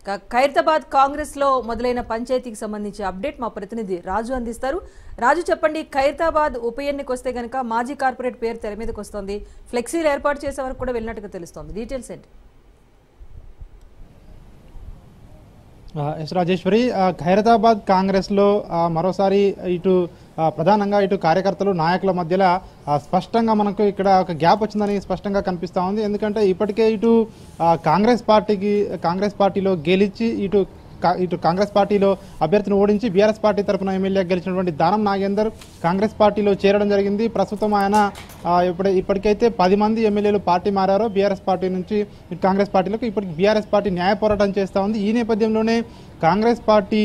ఖైరతాబాద్ కాంగ్రెస్ లో మొదలైన పంచాయతీకి సంబంధించి అప్డేట్ మా ప్రతినిధి రాజు అందిస్తారు. రాజు చెప్పండి, ఖైరతాబాద్ ఉప ఎన్నిక వస్తే గనక మాజీ కార్పొరేట్ పేరు తెర మీదకి వస్తోంది. ఫ్లెక్సీలు ఏర్పాటు చేసే వరకు కూడా వెళ్ళినట్టుగా తెలుస్తోంది. డీటెయిల్స్ ఏంటి? ఎస్ రాజేశ్వరి, ఖైరతాబాద్ కాంగ్రెస్లో మరోసారి ఇటు ప్రధానంగా ఇటు కార్యకర్తలు నాయకుల మధ్యలో స్పష్టంగా మనకు ఇక్కడ ఒక గ్యాప్ వచ్చిందని స్పష్టంగా కనిపిస్తూ ఉంది. ఎందుకంటే ఇప్పటికే ఇటు కాంగ్రెస్ పార్టీలో గెలిచి ఇటు కాంగ్రెస్ పార్టీలో అభ్యర్థిని ఓడించి బీఆర్ఎస్ పార్టీ తరఫున ఎమ్మెల్యే గెలిచినటువంటి దానం నాగేందర్ కాంగ్రెస్ పార్టీలో చేరడం జరిగింది. ప్రస్తుతం ఆయన ఇప్పటికైతే 10 మంది ఎమ్మెల్యేలు పార్టీ మారారో బీఆర్ఎస్ పార్టీ నుంచి కాంగ్రెస్ పార్టీలకు. ఇప్పటికి బీఆర్ఎస్ పార్టీ న్యాయ పోరాటం చేస్తూ ఉంది. ఈ నేపథ్యంలోనే కాంగ్రెస్ పార్టీ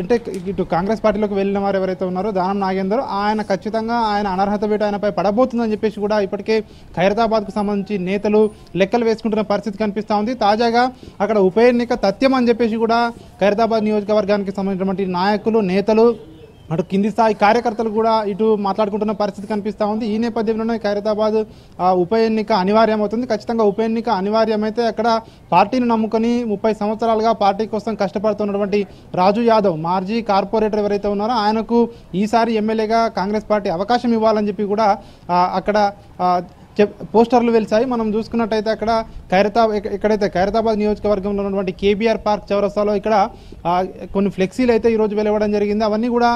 అంటే ఇటు కాంగ్రెస్ పార్టీలోకి వెళ్ళిన వారు ఎవరైతే ఉన్నారో దానం నాగేందర్ ఆయన ఖచ్చితంగా ఆయన అనర్హత వేటు ఆయనపై పడబోతుందని చెప్పేసి కూడా ఇప్పటికే ఖైరతాబాద్కు సంబంధించి నేతలు లెక్కలు వేసుకుంటున్న పరిస్థితి కనిపిస్తూ ఉంది. తాజాగా అక్కడ ఉప ఎన్నిక తథ్యం అని చెప్పేసి కూడా ఖైరతాబాద్ నియోజకవర్గానికి సంబంధించినటువంటి నాయకులు నేతలు అటు కింది స్థాయి కార్యకర్తలు కూడా ఇటు మాట్లాడుకుంటున్న పరిస్థితి కనిపిస్తూ ఉంది. ఈ నేపథ్యంలోనే ఖైరతాబాద్ ఉప ఎన్నిక అనివార్యం అవుతుంది. ఖచ్చితంగా ఉప ఎన్నిక అనివార్యమైతే అక్కడ పార్టీని నమ్ముకొని 30 సంవత్సరాలుగా పార్టీ కోసం కష్టపడుతున్నటువంటి రాజు యాదవ్ మాజీ కార్పొరేటర్ ఎవరైతే ఉన్నారో ఆయనకు ఈసారి ఎమ్మెల్యేగా కాంగ్రెస్ పార్టీ అవకాశం ఇవ్వాలని చెప్పి కూడా అక్కడ పోస్టర్లు వెలిసాయి. మనం చూసుకున్నట్టయితే అక్కడ ఎక్కడైతే ఖైరతాబాద్ నియోజకవర్గంలో ఉన్నటువంటి కేబీఆర్ పార్క్ చౌరస్తాలో ఇక్కడ కొన్ని ఫ్లెక్సీలు అయితే ఈరోజు వెలువడం జరిగింది. అవన్నీ కూడా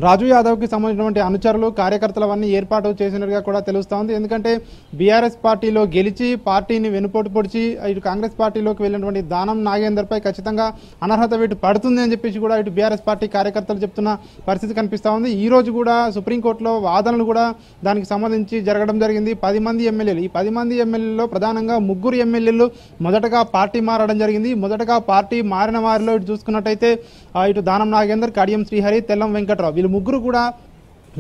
రాజు యాదవ్కి సంబంధించినటువంటి అనుచరులు కార్యకర్తలు అవన్నీ ఏర్పాటు చేసినట్టుగా కూడా తెలుస్తూ ఉంది. ఎందుకంటే బీఆర్ఎస్ పార్టీలో గెలిచి పార్టీని వెనుపోటు పొడిచి ఇటు కాంగ్రెస్ పార్టీలోకి వెళ్ళినటువంటి దానం నాగేందర్పై ఖచ్చితంగా అనర్హత వేటు పడుతుంది అని చెప్పేసి కూడా ఇటు బీఆర్ఎస్ పార్టీ కార్యకర్తలు చెప్తున్న పరిస్థితి కనిపిస్తూ ఉంది. ఈ రోజు కూడా సుప్రీంకోర్టులో వాదనలు కూడా దానికి సంబంధించి జరగడం జరిగింది. 10 మంది ఎమ్మెల్యేలు, ఈ 10 మంది ఎమ్మెల్యేలలో ప్రధానంగా 3 ఎమ్మెల్యేలు మొదటగా పార్టీ మారడం జరిగింది. మొదటగా పార్టీ మారిన వారిలో ఇటు చూసుకున్నట్టయితే ఇటు దానం నాగేందర్, కడియం శ్రీహరి, తెల్లం వెంకట్రావు వీళ్ళు ముగ్గురు కూడా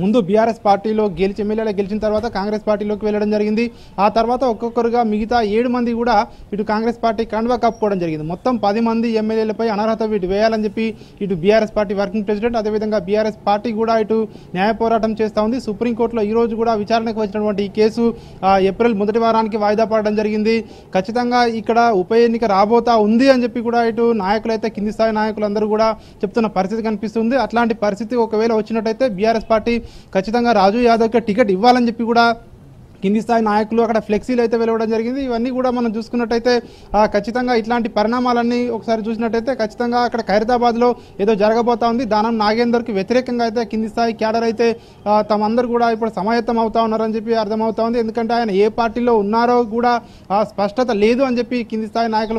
ముందు బీఆర్ఎస్ పార్టీలో ఎమ్మెల్యేలు గెలిచిన తర్వాత కాంగ్రెస్ పార్టీలోకి వెళ్ళడం జరిగింది. ఆ తర్వాత ఒక్కొక్కరుగా మిగతా 7 మంది కూడా ఇటు కాంగ్రెస్ పార్టీ కండువా కప్పుకోవడం జరిగింది. మొత్తం 10 మంది ఎమ్మెల్యేలపై అనర్హత వేటు వేయాలని చెప్పి ఇటు బీఆర్ఎస్ పార్టీ వర్కింగ్ ప్రెసిడెంట్ అదేవిధంగా బీఆర్ఎస్ పార్టీ కూడా ఇటు న్యాయ పోరాటం చేస్తూ ఉంది. సుప్రీంకోర్టులో ఈ రోజు కూడా విచారణకు వచ్చినటువంటి ఈ కేసు ఏప్రిల్ మొదటి వారానికి వాయిదా పడడం జరిగింది. ఖచ్చితంగా ఇక్కడ ఉప ఎన్నిక రాబోతా ఉంది అని చెప్పి కూడా ఇటు నాయకులైతే కింది స్థాయి నాయకులందరూ కూడా చెప్తున్న పరిస్థితి కనిపిస్తుంది. అట్లాంటి పరిస్థితి ఒకవేళ వచ్చినట్టయితే బీఆర్ఎస్ పార్టీ ఖచ్చితంగా రాజు యాదవ్కి టికెట్ ఇవ్వాలని చెప్పి కూడా కింది స్థాయి నాయకులు అక్కడ ఫ్లెక్సీలు అయితే వెలువడం జరిగింది. ఇవన్నీ కూడా మనం చూసుకున్నట్టయితే ఖచ్చితంగా ఇట్లాంటి పరిణామాలన్నీ ఒకసారి చూసినట్టయితే ఖచ్చితంగా అక్కడ ఖైరతాబాద్లో ఏదో జరగబోతా ఉంది. దానం నాగేందర్కి వ్యతిరేకంగా అయితే కింది స్థాయి క్యాడర్ అయితే తమందరూ కూడా ఇప్పుడు సమాయత్తం అవుతా ఉన్నారని చెప్పి అర్థమవుతా ఉంది. ఎందుకంటే ఆయన ఏ పార్టీలో ఉన్నారో కూడా స్పష్టత లేదు అని చెప్పి కింది స్థాయి నాయకులు